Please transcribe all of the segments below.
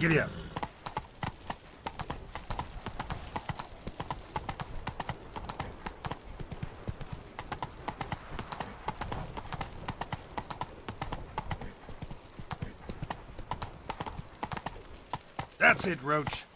Giddy up. That's it, Roach.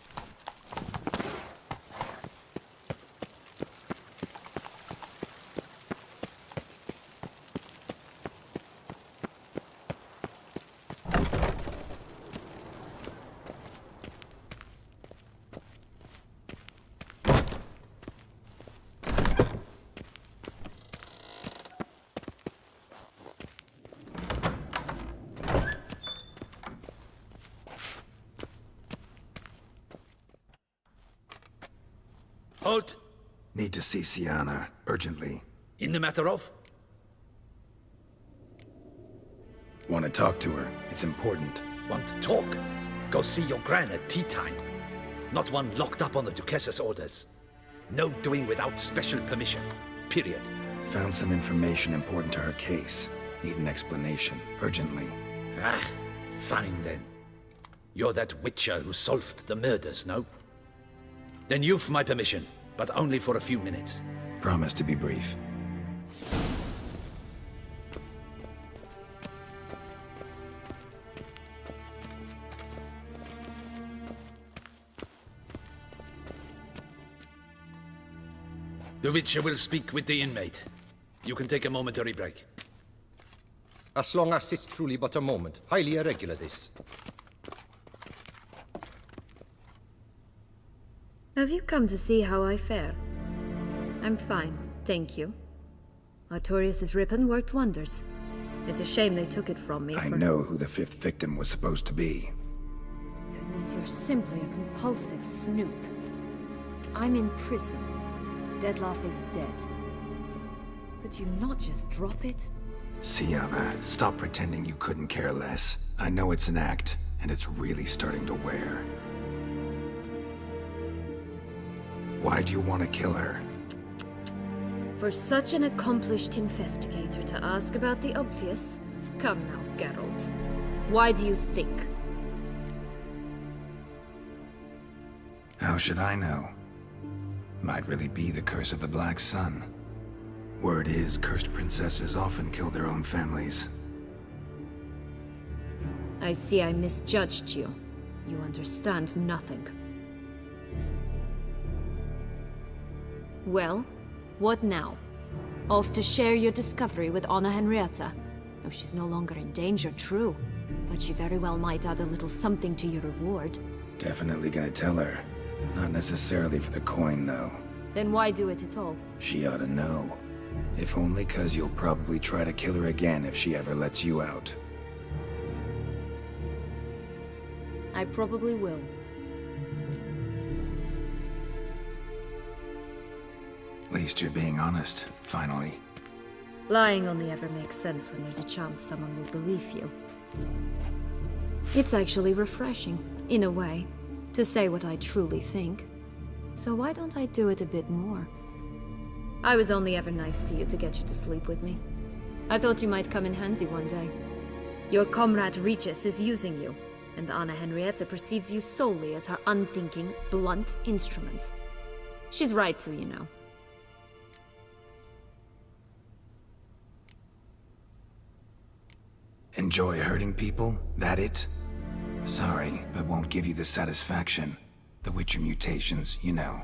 Halt! Need to see Sienna, urgently. In the matter of? Want to talk to her. It's important. Want to talk? Go see your gran at tea time. Not one locked up on the Duquesse's orders. No doing without special permission. Period. Found some information important to her case. Need an explanation, urgently. Ah, fine then. You're that witcher who solved the murders, no? Then you've my permission, but only for a few minutes. Promise to be brief. The Witcher will speak with the inmate. You can take a momentary break. As long as it's truly but a moment. Highly irregular, this. Have you come to see how I fare? I'm fine, thank you. Artorius' ribbon worked wonders. It's a shame they took it from me I know who the fifth victim was supposed to be. Goodness, you're simply a compulsive snoop. I'm in prison. Dettlaff is dead. Could you not just drop it? Sienna, stop pretending you couldn't care less. I know it's an act, and it's really starting to wear. Why do you want to kill her? For such an accomplished investigator to ask about the obvious? Come now, Geralt. Why do you think? How should I know? Might really be the curse of the Black Sun. Word is, cursed princesses often kill their own families. I see I misjudged you. You understand nothing. Well, what now? Off to share your discovery with Anna Henrietta? Oh, she's no longer in danger, true. But she very well might add a little something to your reward. Definitely gonna tell her. Not necessarily for the coin, though. Then why do it at all? She ought to know. If only 'cause you'll probably try to kill her again if she ever lets you out. I probably will. At least you're being honest, finally. Lying only ever makes sense when there's a chance someone will believe you. It's actually refreshing, in a way, to say what I truly think. So why don't I do it a bit more? I was only ever nice to you to get you to sleep with me. I thought you might come in handy one day. Your comrade Regis is using you, and Anna Henrietta perceives you solely as her unthinking, blunt instrument. She's right to, you know. Enjoy hurting people? That it? Sorry, but won't give you the satisfaction. The Witcher mutations, you know.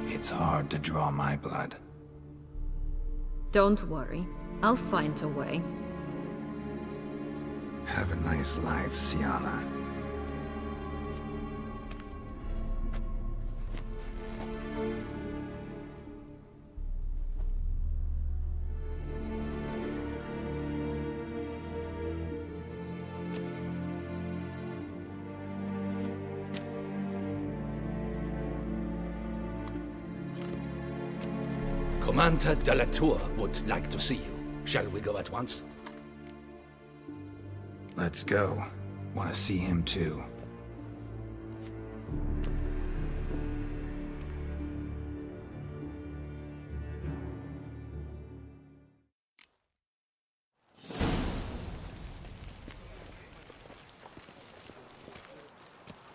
It's hard to draw my blood. Don't worry. I'll find a way. Have a nice life, Sienna. Commander de la Tour would like to see you. Shall we go at once? Let's go. Want to see him too.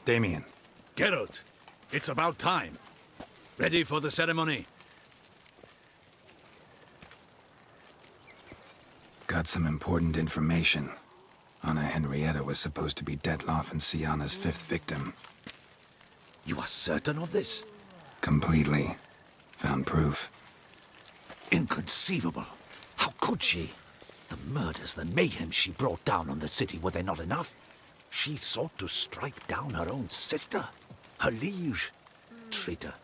Damien. Geralt, it's about time. Ready for the ceremony? Got some important information. Anna Henrietta was supposed to be Detloff and Syanna's 5th victim. You are certain of this? Completely. Found proof. Inconceivable. How could she? The murders, the mayhem she brought down on the city, were they not enough? She sought to strike down her own sister, her liege. Traitor.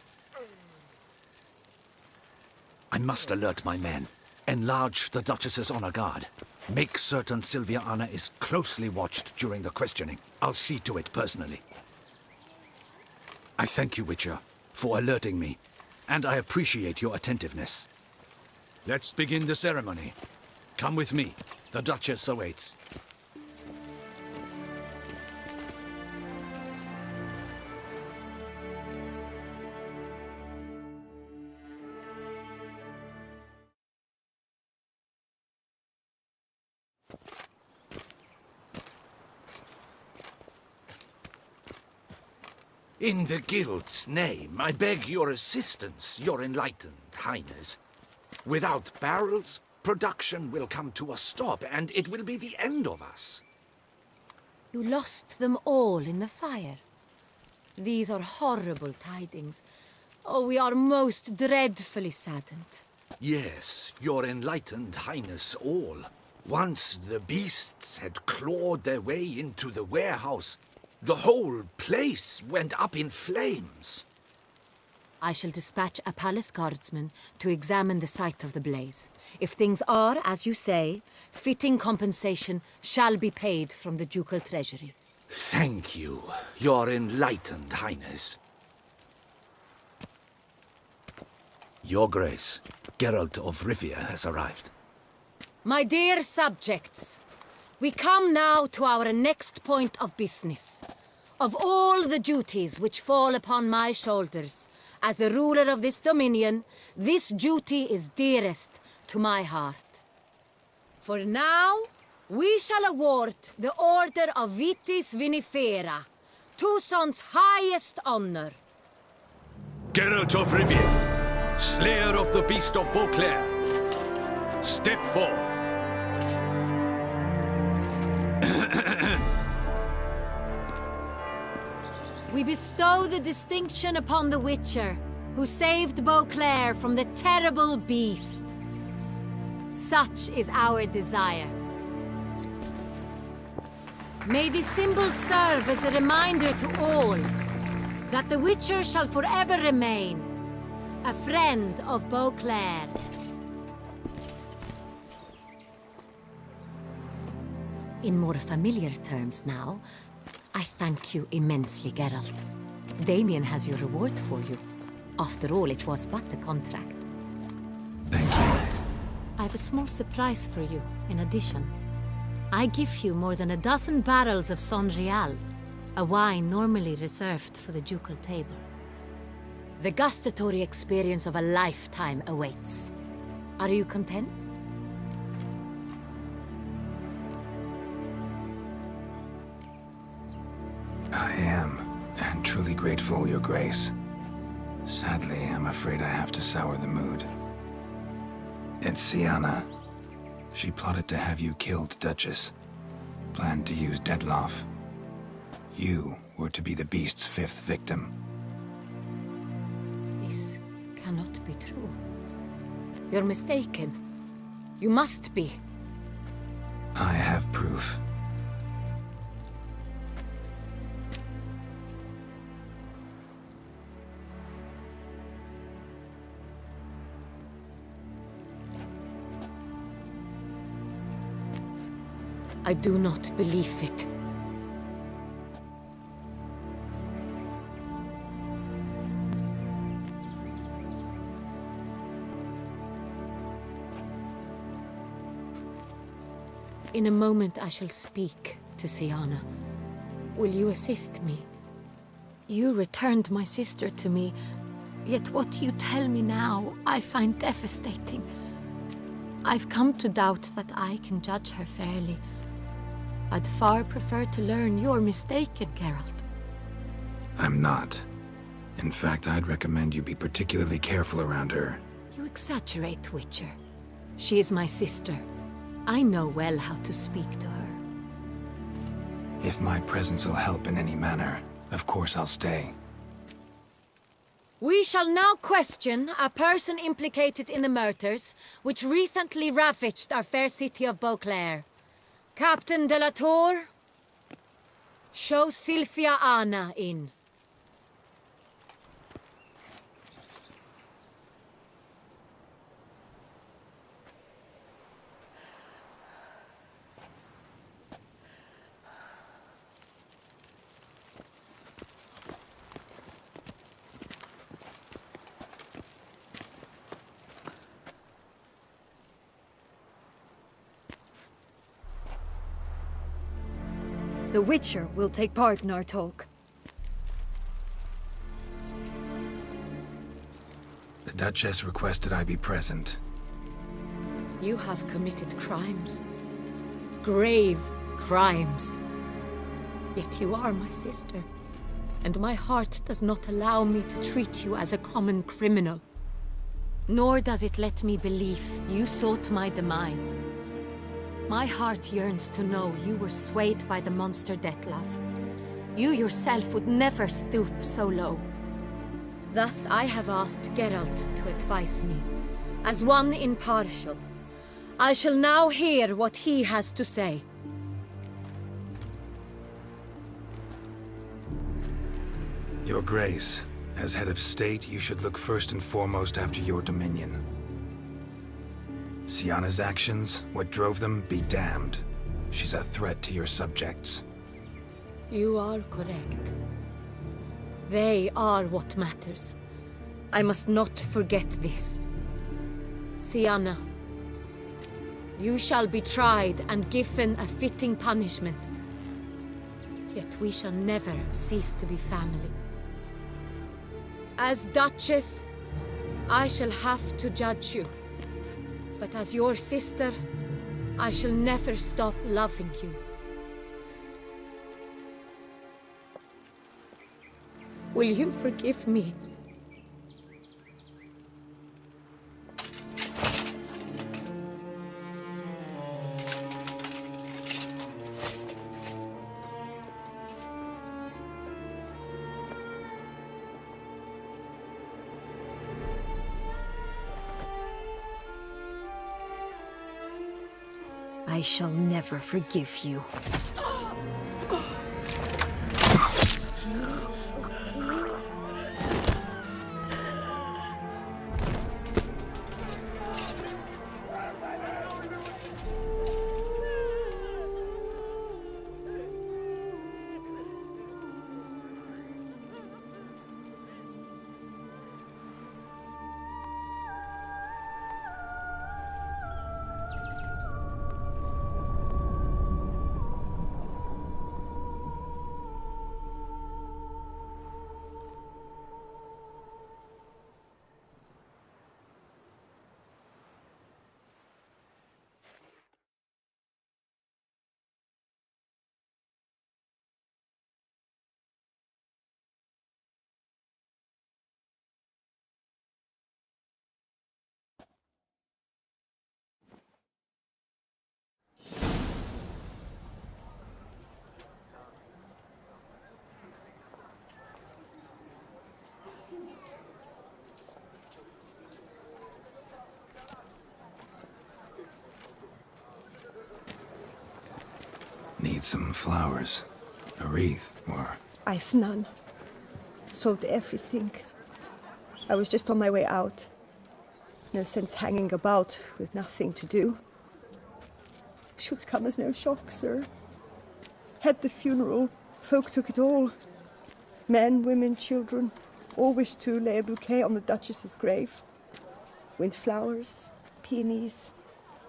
I must alert my men. Enlarge the Duchess's honor guard. Make certain Sylvia Anna is closely watched during the questioning. I'll see to it personally. I thank you, Witcher, for alerting me, and I appreciate your attentiveness. Let's begin the ceremony. Come with me. The Duchess awaits. In the Guild's name, I beg your assistance, your enlightened highness. Without barrels, production will come to a stop, and it will be the end of us. You lost them all in the fire. These are horrible tidings. Oh, we are most dreadfully saddened. Yes, your enlightened highness all. Once the beasts had clawed their way into the warehouse, the whole place went up in flames. I shall dispatch a palace guardsman to examine the site of the blaze. If things are, as you say, fitting compensation shall be paid from the ducal treasury. Thank you, your enlightened highness. Your Grace, Geralt of Rivia has arrived. My dear subjects, we come now to our next point of business. Of all the duties which fall upon my shoulders, as the ruler of this dominion, this duty is dearest to my heart. For now, we shall award the Order of Vitis Vinifera, Tucson's highest honor. Geralt of Rivia, slayer of the beast of Beauclair, step forth. We bestow the distinction upon the Witcher, who saved Beauclair from the terrible beast. Such is our desire. May this symbol serve as a reminder to all that the Witcher shall forever remain a friend of Beauclair. In more familiar terms now, I thank you immensely, Geralt. Damien has your reward for you. After all, it was but a contract. Thank you. I have a small surprise for you, in addition. I give you more than a dozen barrels of Sonreal, a wine normally reserved for the ducal table. The gustatory experience of a lifetime awaits. Are you content? I am, and truly grateful, Your Grace. Sadly, I'm afraid I have to sour the mood. It's Syanna. She plotted to have you killed, Duchess. Planned to use Detloff. You were to be the beast's 5th victim. This cannot be true. You're mistaken. You must be. I have proof. I do not believe it. In a moment I shall speak to Syanna. Will you assist me? You returned my sister to me, yet what you tell me now I find devastating. I've come to doubt that I can judge her fairly. I'd far prefer to learn you're mistaken, Geralt. I'm not. In fact, I'd recommend you be particularly careful around her. You exaggerate, Witcher. She is my sister. I know well how to speak to her. If my presence will help in any manner, of course I'll stay. We shall now question a person implicated in the murders which recently ravaged our fair city of Beauclair. Captain de la Tour, show Sylvia Anna in. The Witcher will take part in our talk. The Duchess requested I be present. You have committed crimes. Grave crimes. Yet you are my sister, and my heart does not allow me to treat you as a common criminal. Nor does it let me believe you sought my demise. My heart yearns to know you were swayed by the monster Dettlaff. You yourself would never stoop so low. Thus I have asked Geralt to advise me, as one impartial. I shall now hear what he has to say. Your Grace, as head of state, you should look first and foremost after your dominion. Syanna's actions, what drove them, be damned. She's a threat to your subjects. You are correct. They are what matters. I must not forget this. Syanna, you shall be tried and given a fitting punishment. Yet we shall never cease to be family. As Duchess, I shall have to judge you. But as your sister, I shall never stop loving you. Will you forgive me? I shall never forgive you. Need some flowers. A wreath, or... I've none. Sold everything. I was just on my way out. No sense hanging about with nothing to do. Should come as no shock, sir. Had the funeral. Folk took it all. Men, women, children, all wished to lay a bouquet on the Duchess's grave. Windflowers, peonies,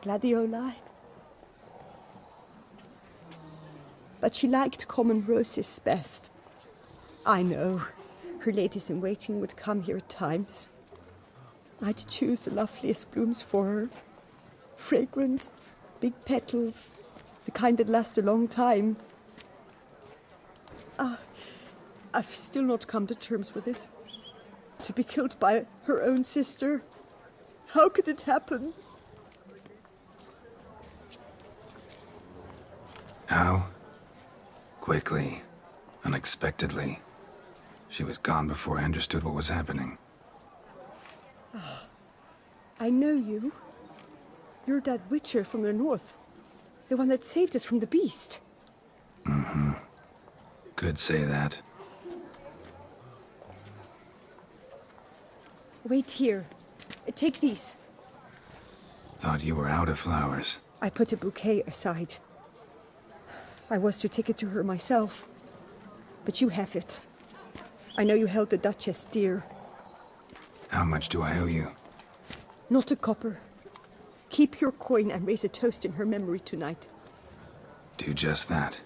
gladioli. But she liked common roses best. I know, her ladies-in-waiting would come here at times. I'd choose the loveliest blooms for her. Fragrant, big petals, the kind that last a long time. I've still not come to terms with it. To be killed by her own sister. How could it happen? How? Quickly. Unexpectedly. She was gone before I understood what was happening. I know you. You're that witcher from the north. The one that saved us from the beast. Could say that. Wait here. Take these. Thought you were out of flowers. I put a bouquet aside. I was to take it to her myself. But you have it. I know you held the Duchess dear. How much do I owe you? Not a copper. Keep your coin and raise a toast in her memory tonight. Do just that.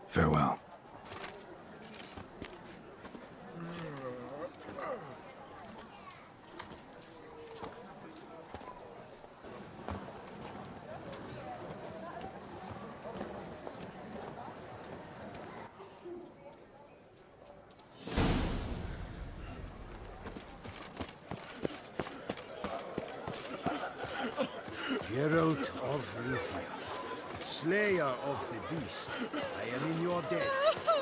Farewell. Geralt of Rivia, slayer of the beast, I am in your debt.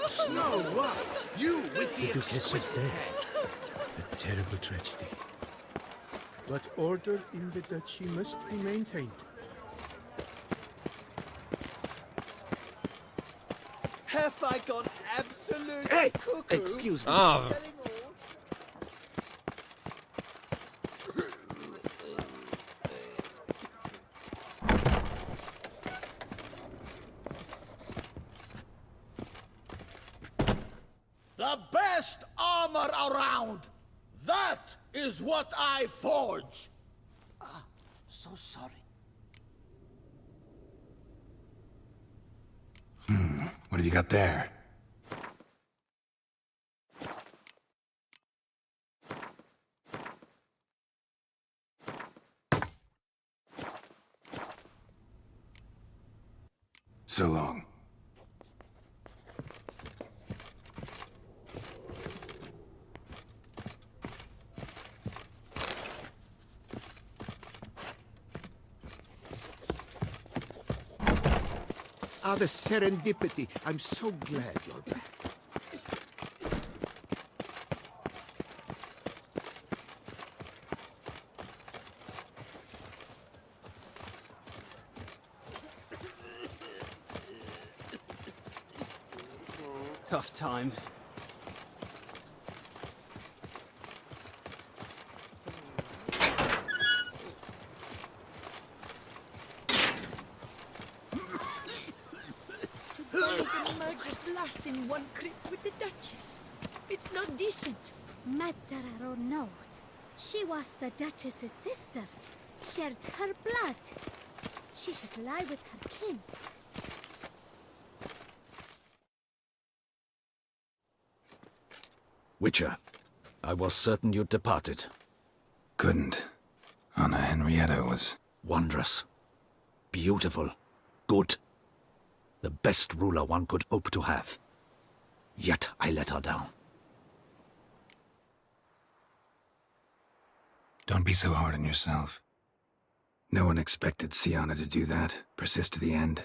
Snow White, you with the The Duchess is exquisite dead. head. A terrible tragedy. But order in the duchy must be maintained. Have I gone absolute Hey, cuckoo? excuse me. The best armor around! That is what I forge! So sorry. What have you got there? So long. Ah, the serendipity. I'm so glad you're back. Tough times. Murders Lars in one crypt with the Duchess. It's not decent. Matter or no, she was the Duchess's sister, shared her blood. She should lie with her kin. Witcher, I was certain you'd departed. Couldn't. Anna Henrietta was... Wondrous. Beautiful. Good. The best ruler one could hope to have. Yet I let her down. Don't be so hard on yourself. No one expected Siana to do that, persist to the end.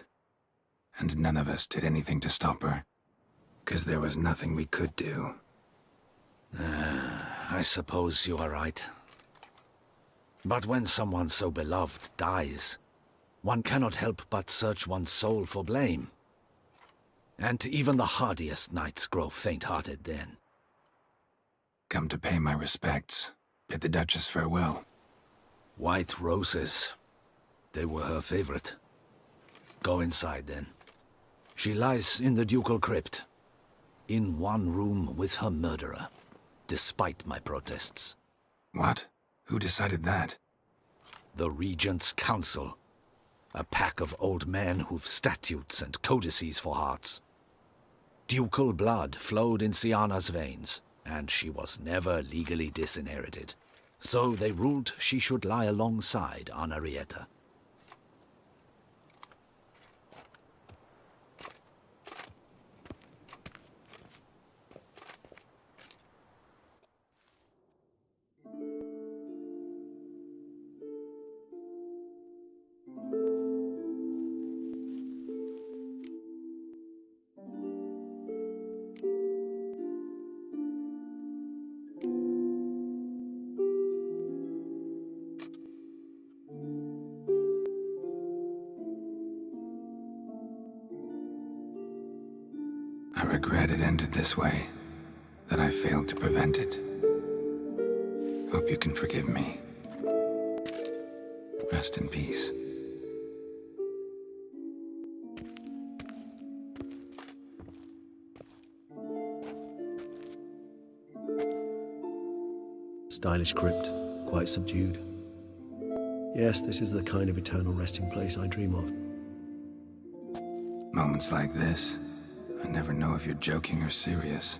And none of us did anything to stop her. 'Cause there was nothing we could do. I suppose you are right. But when someone so beloved dies, one cannot help but search one's soul for blame. And even the hardiest knights grow faint-hearted then. Come to pay my respects. Bid the Duchess farewell. White roses. They were her favorite. Go inside then. She lies in the ducal crypt. In one room with her murderer. Despite my protests. What? Who decided that? The Regent's Council. A pack of old men who've statutes and codices for hearts. Ducal blood flowed in Siana's veins, and she was never legally disinherited. So they ruled she should lie alongside Anarietta. regret it ended this way, that I failed to prevent it. Hope you can forgive me. Rest in peace. Stylish crypt, quite subdued. Yes, this is the kind of eternal resting place I dream of. Moments like this, I never know if you're joking or serious.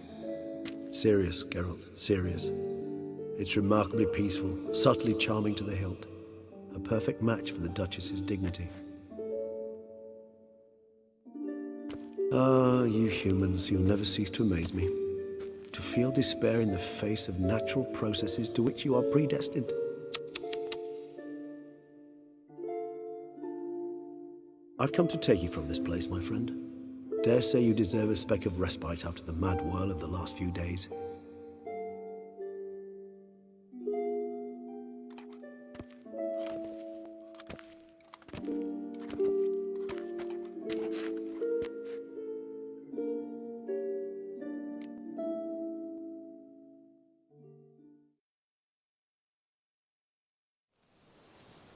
Serious, Geralt, serious. It's remarkably peaceful, subtly charming to the hilt. A perfect match for the Duchess's dignity. Ah, you humans, you'll never cease to amaze me. To feel despair in the face of natural processes to which you are predestined. I've come to take you from this place, my friend. Dare say you deserve a speck of respite after the mad whirl of the last few days.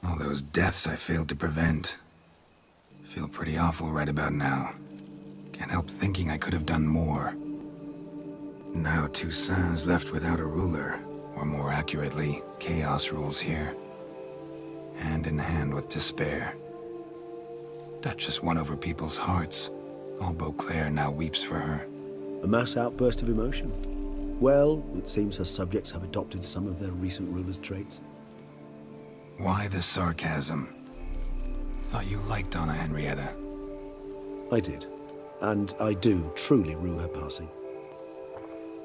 All those deaths I failed to prevent. Feel pretty awful right about now. Can't help thinking I could have done more. Now Toussaint's left without a ruler, or more accurately, chaos rules here. Hand in hand with despair. Duchess won over people's hearts. All Beauclair now weeps for her. A mass outburst of emotion. Well, it seems her subjects have adopted some of their recent ruler's traits. Why the sarcasm? Thought you liked Donna Henrietta. I did. And I do truly rue her passing.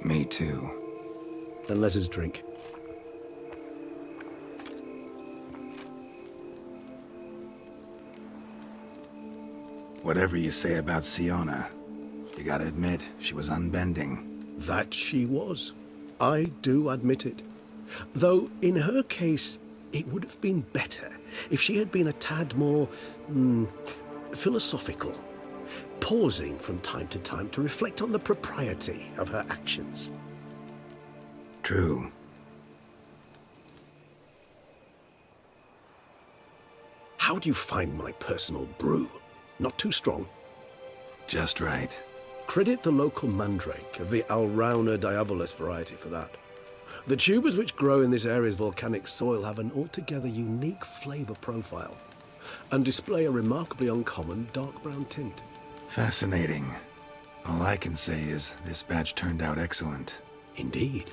Me too. Then let us drink. Whatever you say about Siona, you gotta admit, she was unbending. That she was. I do admit it. Though, in her case, it would have been better if she had been a tad more philosophical, pausing from time to time to reflect on the propriety of her actions. True. How do you find my personal brew? Not too strong? Just right. Credit the local mandrake of the Alrauna diabolus variety for that. The tubers which grow in this area's volcanic soil have an altogether unique flavor profile and display a remarkably uncommon dark brown tint. Fascinating. All I can say is this batch turned out excellent. Indeed.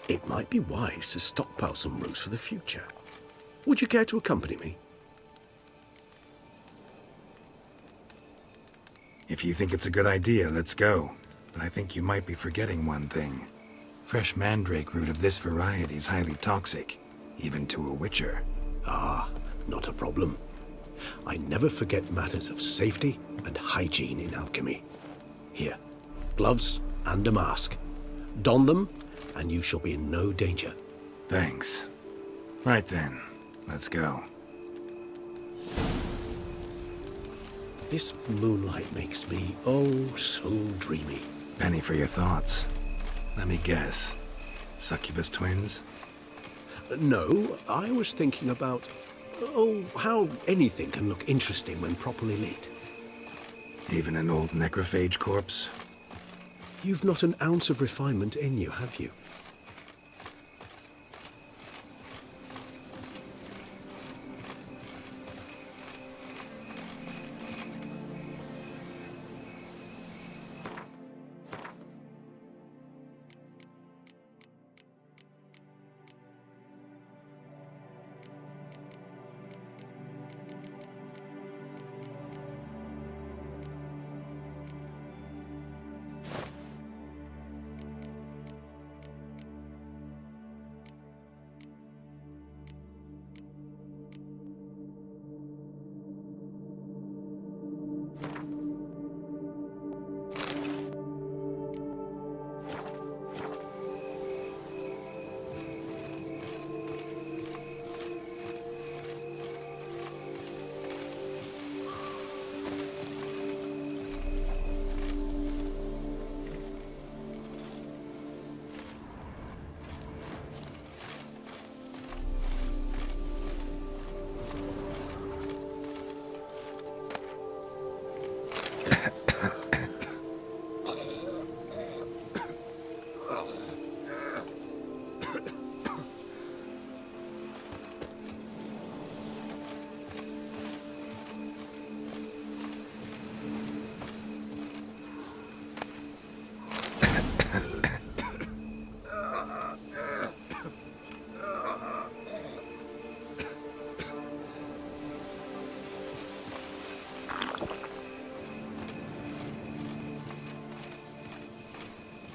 It might be wise to stockpile some roots for the future. Would you care to accompany me? If you think it's a good idea, let's go. But I think you might be forgetting one thing. Fresh mandrake root of this variety is highly toxic, even to a witcher. Ah, not a problem. I never forget matters of safety and hygiene in alchemy. Here, gloves and a mask. Don them, and you shall be in no danger. Thanks. Right then, let's go. This moonlight makes me, oh, so dreamy. Penny for your thoughts. Let me guess. Succubus twins? No, I was thinking about, how anything can look interesting when properly lit. Even an old necrophage corpse? You've not an ounce of refinement in you, have you?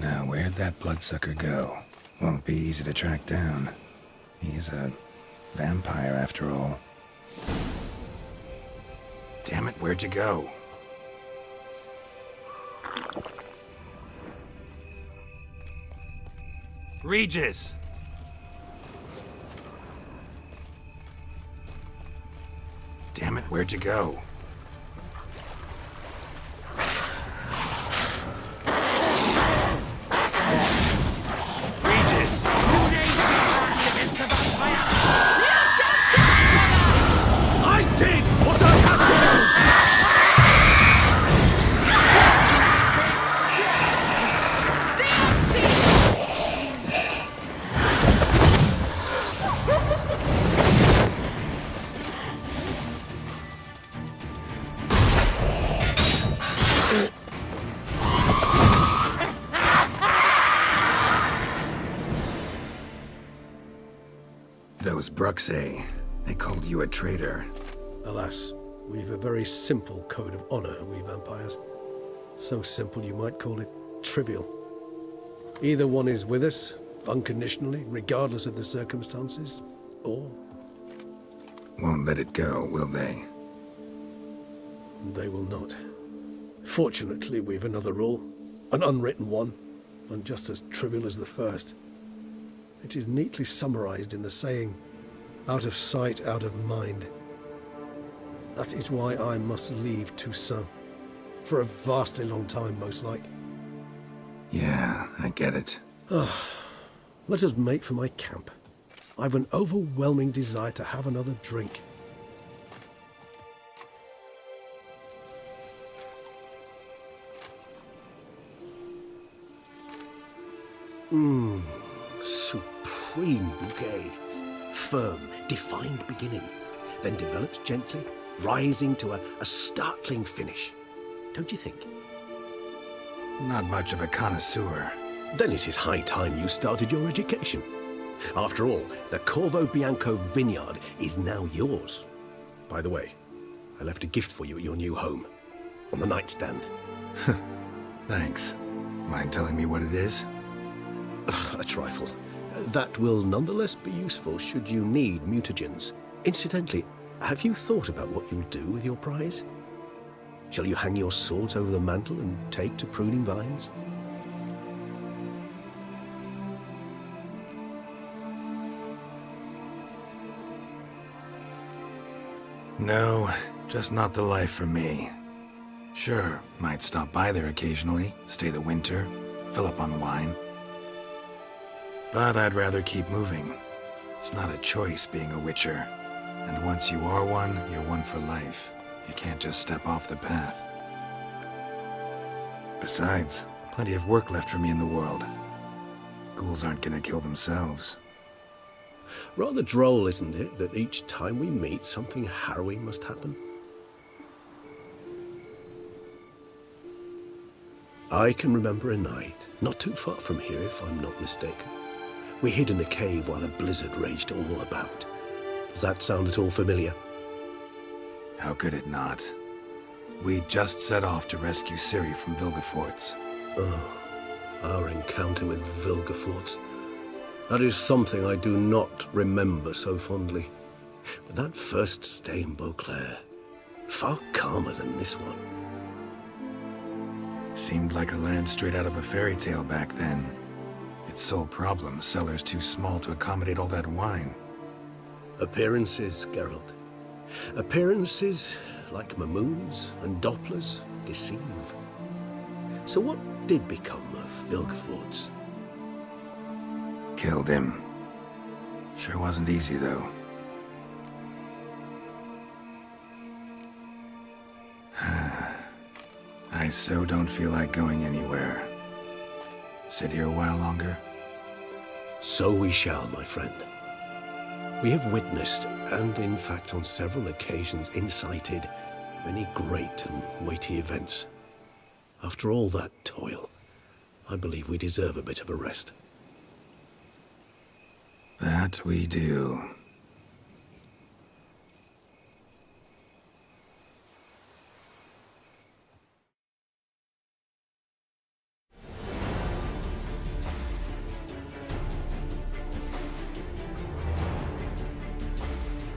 Now, where'd that bloodsucker go? Won't be easy to track down. He's a vampire, after all. Damn it, where'd you go? Regis! Damn it, where'd you go? Regis! I did what I had to do! Those Bruxae, they called you a traitor. Alas, we've a very simple code of honor, we vampires. So simple you might call it trivial. Either one is with us, unconditionally, regardless of the circumstances, or... Won't let it go, will they? They will not. Fortunately, we've another rule, an unwritten one, and just as trivial as the first. It is neatly summarized in the saying, out of sight, out of mind. That is why I must leave Toussaint. For a vastly long time, most like. Yeah, I get it. Let us make for my camp. I've an overwhelming desire to have another drink. Supreme bouquet. Firm, defined beginning, then develops gently, rising to a startling finish. Don't you think? Not much of a connoisseur. Then it is high time you started your education. After all, the Corvo Bianco vineyard is now yours. By the way, I left a gift for you at your new home, on the nightstand. Thanks. Mind telling me what it is? A trifle. That will nonetheless be useful should you need mutagens. Incidentally, have you thought about what you'll do with your prize? Shall you hang your swords over the mantle and take to pruning vines? No, just not the life for me. Sure, might stop by there occasionally, stay the winter, fill up on wine. But I'd rather keep moving. It's not a choice being a witcher. And once you are one, you're one for life. You can't just step off the path. Besides, plenty of work left for me in the world. Ghouls aren't gonna kill themselves. Rather droll, isn't it, that each time we meet, something harrowing must happen? I can remember a night, not too far from here if I'm not mistaken. We hid in a cave while a blizzard raged all about. Does that sound at all familiar? How could it not? We just set off to rescue Ciri from Vilgefortz. Oh, our encounter with Vilgefortz. That is something I do not remember so fondly. But that first stay in Beauclair, far calmer than this one. Seemed like a land straight out of a fairy tale back then. Its sole problem, cellars too small to accommodate all that wine. Appearances, Geralt. Appearances, like Mamoons and Dopplers, deceive. So what did become of Vilgefortz? Killed him. Sure wasn't easy, though. I so don't feel like going anywhere. Sit here a while longer? So we shall, my friend. We have witnessed, and in fact on several occasions incited, many great and weighty events. After all that toil, I believe we deserve a bit of a rest. That we do.